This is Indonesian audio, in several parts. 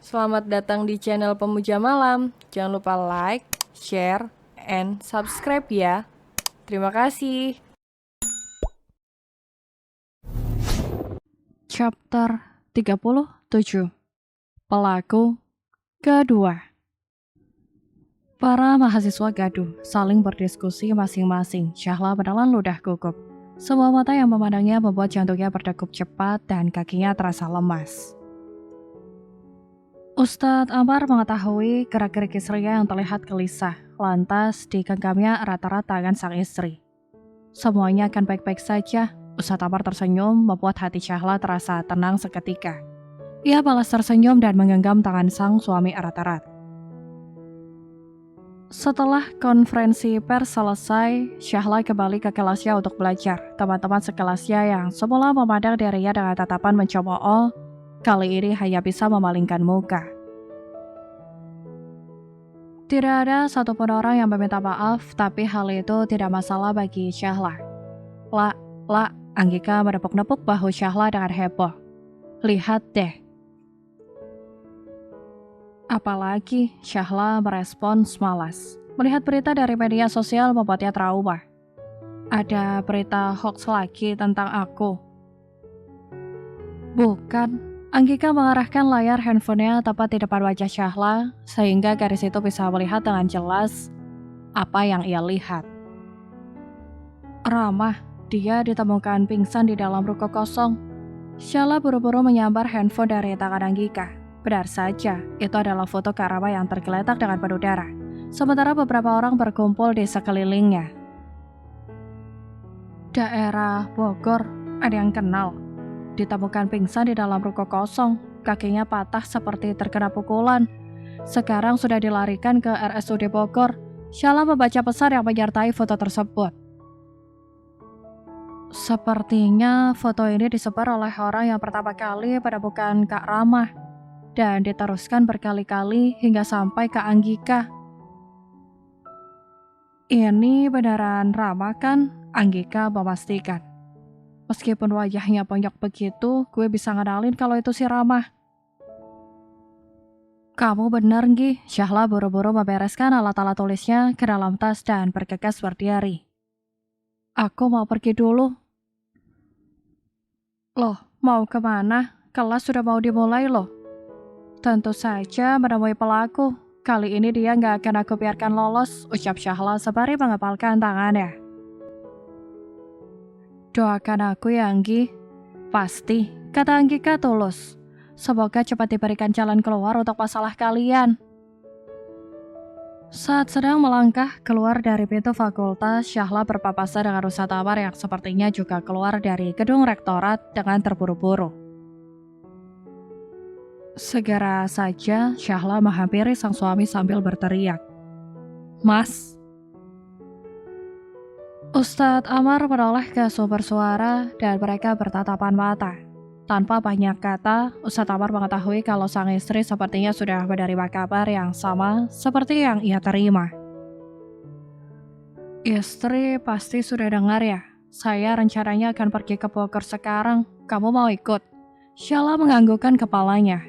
Selamat datang di channel Pemuja Malam. Jangan lupa like, share, and subscribe ya. Terima kasih. Chapter 37. Pelaku kedua. Para mahasiswa gaduh, saling berdiskusi masing-masing. Syahla menelan ludah gugup. Semua mata yang memandangnya membuat jantungnya berdegup cepat dan kakinya terasa lemas. Ustadz Amar mengetahui gerak-gerik istrinya yang terlihat gelisah. Lantas digenggamnya erat-erat tangan sang istri. Semuanya akan baik-baik saja. Ustadz Amar tersenyum membuat hati Syahla terasa tenang seketika. Ia balas tersenyum dan menggenggam tangan sang suami erat-erat. Setelah konferensi pers selesai, Syahla kembali ke kelasnya untuk belajar. Teman-teman sekelasnya yang semula memandang dirinya dengan tatapan mencemooh, kali ini hanya bisa memalingkan muka. Tidak ada satupun orang yang meminta maaf, tapi hal itu tidak masalah bagi Syahla. La, Anggika menepuk-nepuk bahu Syahla dengan heboh. Lihat deh. Apalagi, Syahla merespons malas. Melihat berita dari media sosial membuatnya trauma. Ada berita hoax lagi tentang aku. Bukan, Anggika mengarahkan layar handphonenya tepat di depan wajah Syahla, sehingga garis itu bisa melihat dengan jelas apa yang ia lihat. Ramah, dia ditemukan pingsan di dalam ruko kosong. Syahla buru-buru menyambar handphone dari tangan Anggika. Benar saja, itu adalah foto Kak Rama yang tergeletak dengan penuh darah. Sementara beberapa orang berkumpul di sekelilingnya. Daerah Bogor, ada yang kenal. Ditemukan pingsan di dalam ruko kosong, kakinya patah seperti terkena pukulan. Sekarang sudah dilarikan ke RSUD Bogor. Syahla membaca pesan yang menyertai foto tersebut. Sepertinya foto ini disebar oleh orang yang pertama kali menemukan Kak Rama dan diteruskan berkali-kali hingga sampai ke Anggika. Ini beneran Rama kan? Anggika memastikan. Meskipun wajahnya bonyok begitu, gue bisa ngenalin kalau itu si Rama. Kamu bener, Nggi. Syahla buru-buru membereskan alat-alat tulisnya ke dalam tas dan bergegas berdiri. Aku mau pergi dulu. Loh, mau kemana? Kelas sudah mau dimulai loh. Tentu saja menemui pelaku. Kali ini dia nggak akan aku biarkan lolos, ucap Syahla sembari mengepalkan tangannya. Doakan aku ya, Anggi. Pasti, kata Anggika tulus. Semoga cepat diberikan jalan keluar untuk masalah kalian. Saat sedang melangkah keluar dari pintu fakultas, Syahla berpapasan dengan Ustadz Amar yang sepertinya juga keluar dari gedung rektorat dengan terburu-buru. Segera saja, Syahla menghampiri sang suami sambil berteriak. Mas. Ustadz Amar menoleh ke sumber suara dan mereka bertatapan mata. Tanpa banyak kata, Ustadz Amar mengetahui kalau sang istri sepertinya sudah menerima kabar yang sama seperti yang ia terima. Istri pasti sudah dengar ya, saya rencananya akan pergi ke Bogor sekarang, kamu mau ikut? Syahla menganggukkan kepalanya.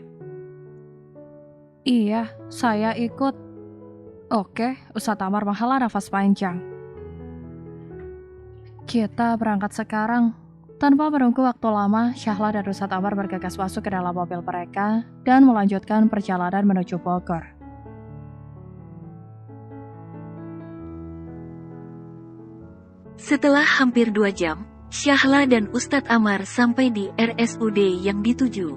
Iya, saya ikut. Oke, Ustadz Amar menghela nafas panjang. Kita berangkat sekarang. Tanpa menunggu waktu lama, Syahla dan Ustadz Amar bergegas masuk ke dalam mobil mereka dan melanjutkan perjalanan menuju Bogor. Setelah hampir 2 jam, Syahla dan Ustadz Amar sampai di RSUD yang dituju.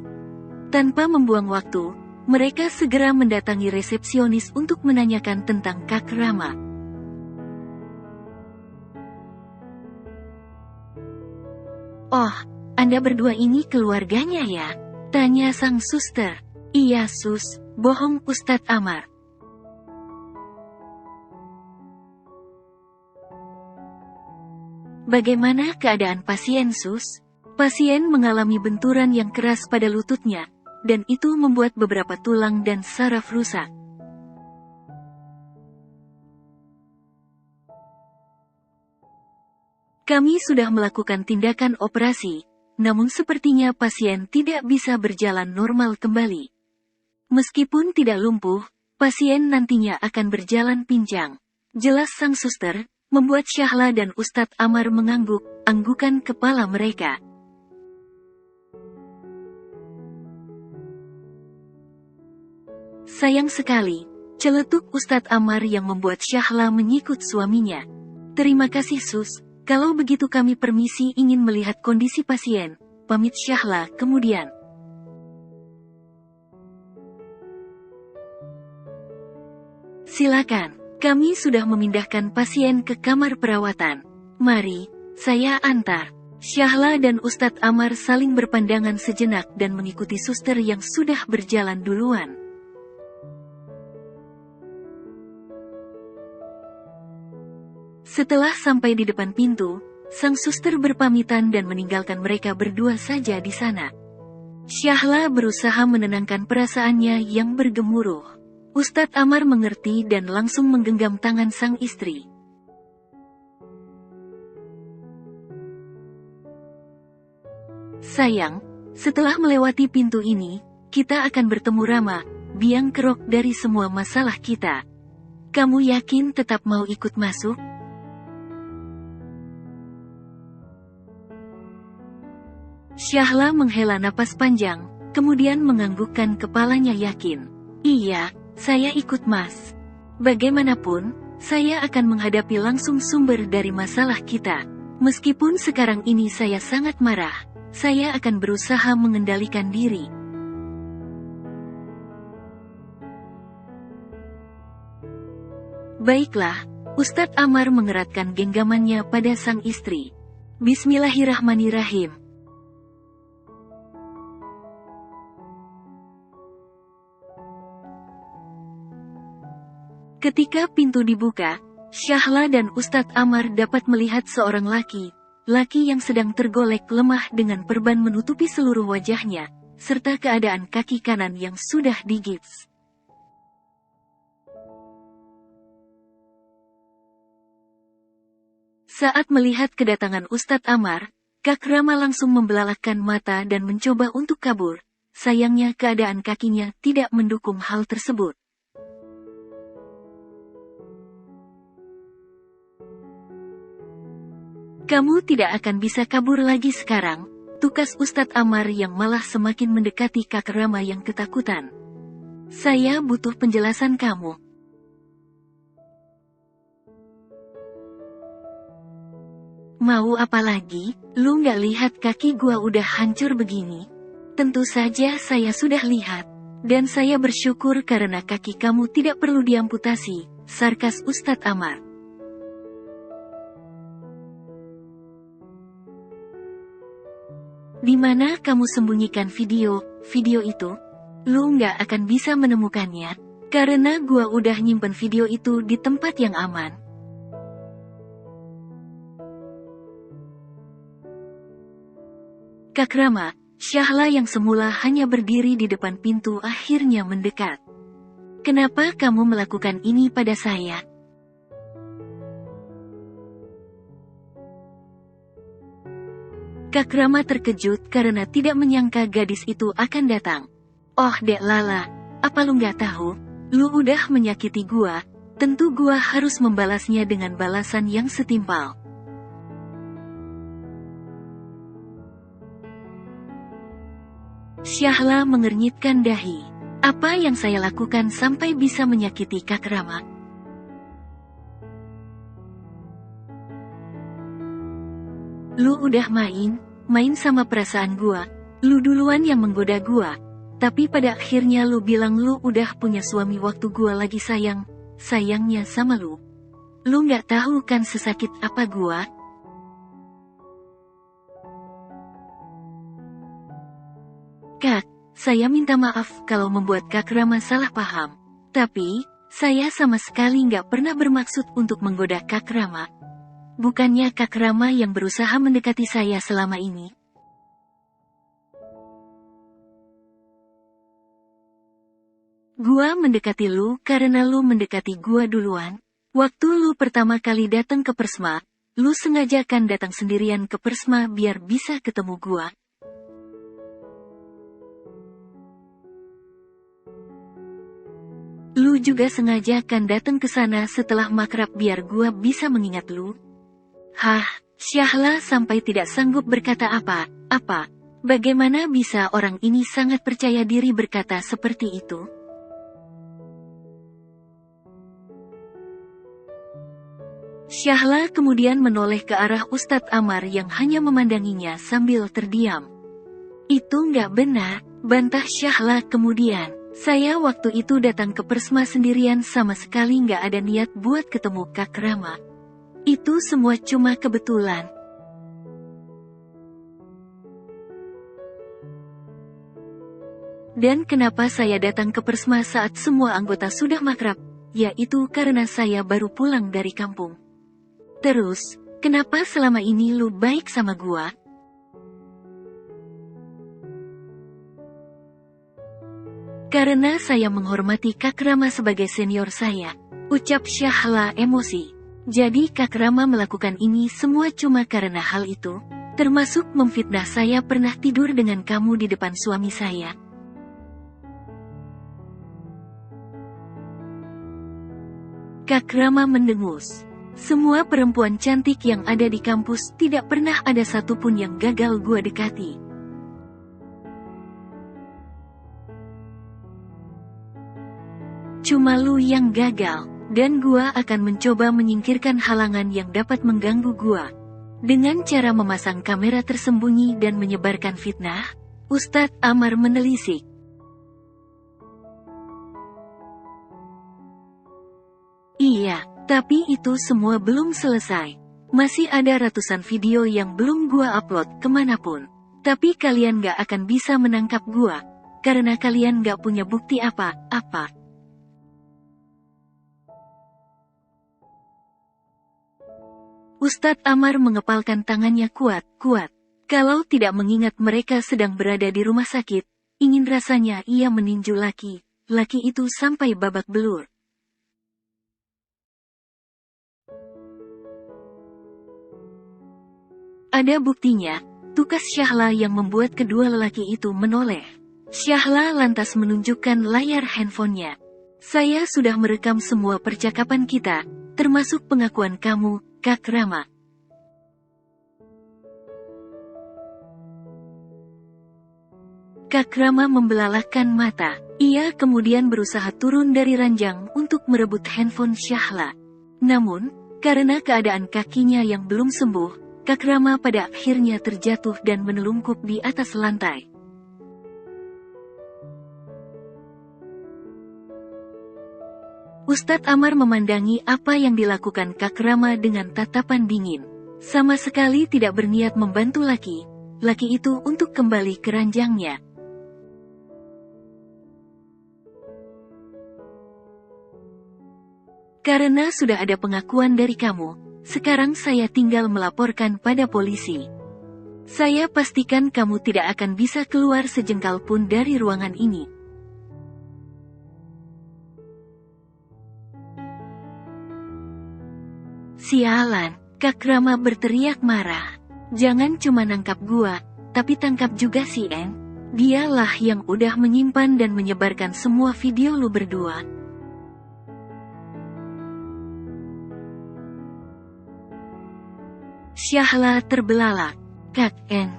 Tanpa membuang waktu, mereka segera mendatangi resepsionis untuk menanyakan tentang Kak Rama. Oh, Anda berdua ini keluarganya ya? Tanya sang suster. Iya sus, bohong Ustadz Amar. Bagaimana keadaan pasien sus? Pasien mengalami benturan yang keras pada lututnya, dan itu membuat beberapa tulang dan saraf rusak. Kami sudah melakukan tindakan operasi, namun sepertinya pasien tidak bisa berjalan normal kembali. Meskipun tidak lumpuh, pasien nantinya akan berjalan pincang. Jelas sang suster, membuat Syahla dan Ustadz Amar mengangguk-anggukan kepala mereka. Sayang sekali, celetuk Ustadz Amar yang membuat Syahla menyikut suaminya. Terima kasih Sus, kalau begitu kami permisi ingin melihat kondisi pasien, pamit Syahla kemudian. Silakan, kami sudah memindahkan pasien ke kamar perawatan. Mari, saya antar. Syahla dan Ustadz Amar saling berpandangan sejenak dan mengikuti suster yang sudah berjalan duluan. Setelah sampai di depan pintu, sang suster berpamitan dan meninggalkan mereka berdua saja di sana. Syahla berusaha menenangkan perasaannya yang bergemuruh. Ustadz Amar mengerti dan langsung menggenggam tangan sang istri. Sayang, setelah melewati pintu ini, kita akan bertemu Rama, biang kerok dari semua masalah kita. Kamu yakin tetap mau ikut masuk? Syahla menghela napas panjang, kemudian menganggukkan kepalanya yakin. Iya, saya ikut Mas. Bagaimanapun, saya akan menghadapi langsung sumber dari masalah kita. Meskipun sekarang ini saya sangat marah, saya akan berusaha mengendalikan diri. Baiklah, Ustadz Amar mengeratkan genggamannya pada sang istri. Bismillahirrahmanirrahim. Ketika pintu dibuka, Syahla dan Ustadz Amar dapat melihat seorang laki yang sedang tergolek lemah dengan perban menutupi seluruh wajahnya, serta keadaan kaki kanan yang sudah digips. Saat melihat kedatangan Ustadz Amar, Kak Rama langsung membelalakkan mata dan mencoba untuk kabur. Sayangnya keadaan kakinya tidak mendukung hal tersebut. Kamu tidak akan bisa kabur lagi sekarang, tukas Ustadz Amar yang malah semakin mendekati Kak Rama yang ketakutan. Saya butuh penjelasan kamu. Mau apa lagi? Lu nggak lihat kaki gua udah hancur begini? Tentu saja saya sudah lihat. Dan saya bersyukur karena kaki kamu tidak perlu diamputasi, sarkas Ustadz Amar. Di mana kamu sembunyikan video itu? Lu nggak akan bisa menemukannya, karena gua udah nyimpen video itu di tempat yang aman. Kak Rama, Syahla yang semula hanya berdiri di depan pintu akhirnya mendekat. Kenapa kamu melakukan ini pada saya? Kak Rama terkejut karena tidak menyangka gadis itu akan datang. Oh Dek Lala, apa lu nggak tahu? Lu udah menyakiti gua, tentu gua harus membalasnya dengan balasan yang setimpal. Syahla mengernyitkan dahi. Apa yang saya lakukan sampai bisa menyakiti Kak Rama? Lu udah main sama perasaan gua. Lu duluan yang menggoda gua. Tapi pada akhirnya lu bilang lu udah punya suami waktu gua lagi sayangnya sama lu. Lu nggak tahu kan sesakit apa gua? Kak, saya minta maaf kalau membuat Kak Rama salah paham. Tapi, saya sama sekali nggak pernah bermaksud untuk menggoda Kak Rama. Bukannya Kak Rama yang berusaha mendekati saya selama ini. Gua mendekati lu karena lu mendekati gua duluan. Waktu lu pertama kali datang ke Persma, lu sengaja kan datang sendirian ke Persma biar bisa ketemu gua. Lu juga sengaja kan datang ke sana setelah makrab biar gua bisa mengingat lu? Hah, Syahla sampai tidak sanggup berkata apa-apa. Bagaimana bisa orang ini sangat percaya diri berkata seperti itu? Syahla kemudian menoleh ke arah Ustadz Amar yang hanya memandanginya sambil terdiam. Itu nggak benar, bantah Syahla kemudian. Saya waktu itu datang ke Persma sendirian sama sekali nggak ada niat buat ketemu Kak Rama. Itu semua cuma kebetulan. Dan kenapa saya datang ke Persma saat semua anggota sudah makrab? Yaitu karena saya baru pulang dari kampung. Terus, kenapa selama ini lu baik sama gua? Karena saya menghormati Kak Rama sebagai senior saya, ucap Syahla emosi. Jadi Kak Rama melakukan ini semua cuma karena hal itu, termasuk memfitnah saya pernah tidur dengan kamu di depan suami saya. Kak Rama mendengus. Semua perempuan cantik yang ada di kampus tidak pernah ada satupun yang gagal gua dekati. Cuma lu yang gagal, dan gua akan mencoba menyingkirkan halangan yang dapat mengganggu gua. Dengan cara memasang kamera tersembunyi dan menyebarkan fitnah, Ustadz Amar menelisik. Iya, tapi itu semua belum selesai. Masih ada ratusan video yang belum gua upload kemanapun. Tapi kalian gak akan bisa menangkap gua, karena kalian gak punya bukti apa-apa. Ustadz Amar mengepalkan tangannya kuat-kuat. Kalau tidak mengingat mereka sedang berada di rumah sakit, ingin rasanya ia meninju laki itu sampai babak belur. Ada buktinya, tukas Syahla yang membuat kedua lelaki itu menoleh. Syahla lantas menunjukkan layar handphonenya. Saya sudah merekam semua percakapan kita, termasuk pengakuan kamu, Kak Rama. Kak Rama membelalakkan mata. Ia kemudian berusaha turun dari ranjang untuk merebut handphone Syahla. Namun, karena keadaan kakinya yang belum sembuh, Kak Rama pada akhirnya terjatuh dan menelungkup di atas lantai. Ustadz Amar memandangi apa yang dilakukan Kak Rama dengan tatapan dingin. Sama sekali tidak berniat membantu laki itu untuk kembali ke ranjangnya. Karena sudah ada pengakuan dari kamu, sekarang saya tinggal melaporkan pada polisi. Saya pastikan kamu tidak akan bisa keluar sejengkal pun dari ruangan ini. Sialan, Kak Rama berteriak marah. Jangan cuma nangkap gua, tapi tangkap juga si En. Dialah yang udah menyimpan dan menyebarkan semua video lu berdua. Syahla terbelalak. Kak En.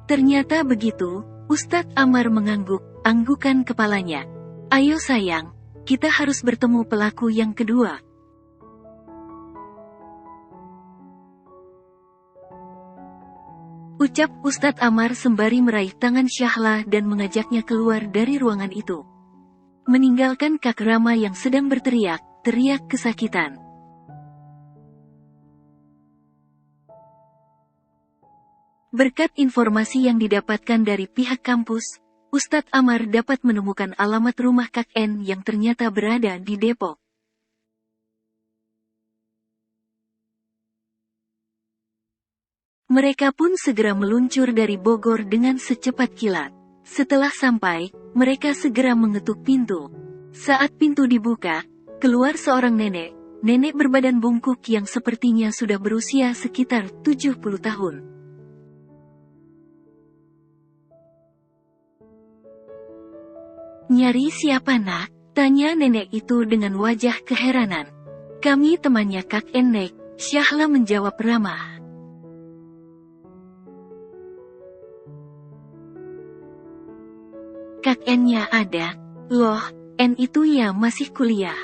Ternyata begitu, Ustadz Amar mengangguk-anggukan kepalanya. Ayo sayang, kita harus bertemu pelaku yang kedua. Ucap Ustadz Amar sembari meraih tangan Syahla dan mengajaknya keluar dari ruangan itu. Meninggalkan Kak Rama yang sedang berteriak kesakitan. Berkat informasi yang didapatkan dari pihak kampus, Ustadz Amar dapat menemukan alamat rumah Kak En yang ternyata berada di Depok. Mereka pun segera meluncur dari Bogor dengan secepat kilat. Setelah sampai, mereka segera mengetuk pintu. Saat pintu dibuka, keluar seorang nenek berbadan bungkuk yang sepertinya sudah berusia sekitar 70 tahun. Nyari siapa nak? Tanya nenek itu dengan wajah keheranan. Kami temannya Kak Enek, Syahla menjawab ramah. Kak N-nya ada. Loh, N itu ya masih kuliah.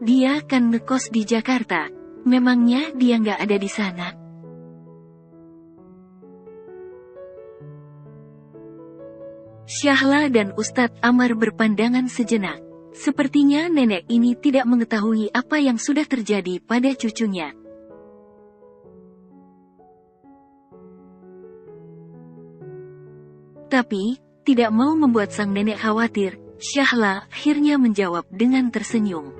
Dia kan ngekos di Jakarta. Memangnya dia nggak ada di sana? Syahla dan Ustadz Amar berpandangan sejenak. Sepertinya nenek ini tidak mengetahui apa yang sudah terjadi pada cucunya. Tapi, tidak mau membuat sang nenek khawatir, Syahla akhirnya menjawab dengan tersenyum.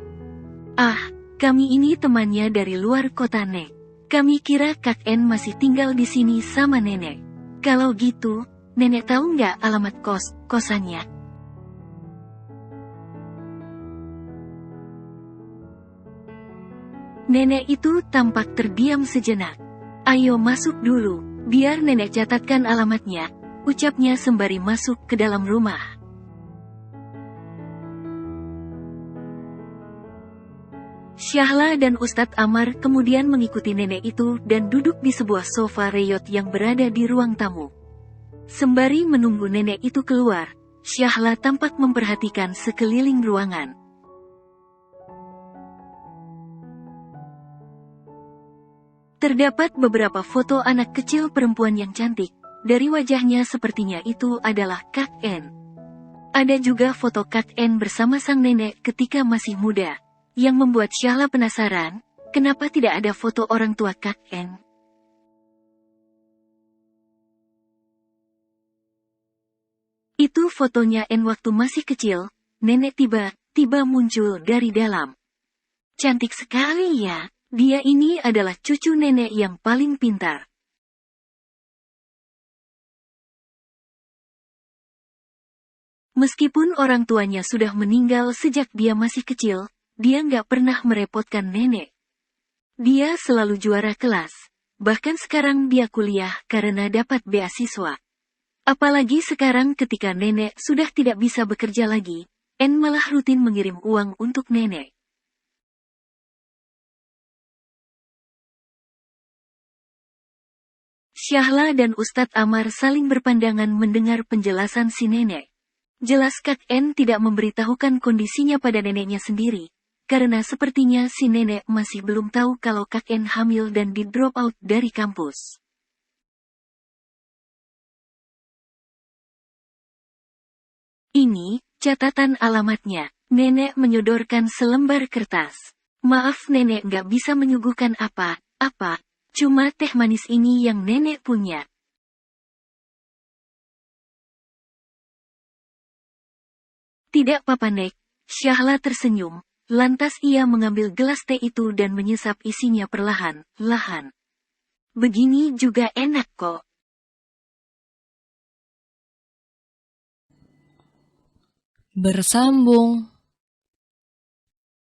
Ah, kami ini temannya dari luar kota Nek. Kami kira Kak N masih tinggal di sini sama nenek. Kalau gitu, nenek tahu nggak alamat kosannya? Nenek itu tampak terdiam sejenak. Ayo masuk dulu, biar nenek catatkan alamatnya, ucapnya sembari masuk ke dalam rumah. Syahla dan Ustadz Amar kemudian mengikuti nenek itu dan duduk di sebuah sofa reyot yang berada di ruang tamu. Sembari menunggu nenek itu keluar, Syahla tampak memperhatikan sekeliling ruangan. Terdapat beberapa foto anak kecil perempuan yang cantik. Dari wajahnya sepertinya itu adalah Kak N. Ada juga foto Kak N bersama sang nenek ketika masih muda. Yang membuat Syahla penasaran, kenapa tidak ada foto orang tua Kak N? Itu fotonya N waktu masih kecil, nenek tiba-tiba muncul dari dalam. Cantik sekali ya, dia ini adalah cucu nenek yang paling pintar. Meskipun orang tuanya sudah meninggal sejak dia masih kecil, dia nggak pernah merepotkan nenek. Dia selalu juara kelas. Bahkan sekarang dia kuliah karena dapat beasiswa. Apalagi sekarang ketika nenek sudah tidak bisa bekerja lagi, N malah rutin mengirim uang untuk nenek. Syahla dan Ustadz Amar saling berpandangan mendengar penjelasan si nenek. Jelas Kak N tidak memberitahukan kondisinya pada neneknya sendiri. Karena sepertinya si nenek masih belum tahu kalau Kak N hamil dan di drop out dari kampus. Ini, catatan alamatnya. Nenek menyodorkan selembar kertas. Maaf nenek nggak bisa menyuguhkan apa-apa. Cuma teh manis ini yang nenek punya. Tidak apa-apa Nek, Syahla tersenyum. Lantas ia mengambil gelas teh itu dan menyesap isinya perlahan-lahan. Begini juga enak kok. Bersambung.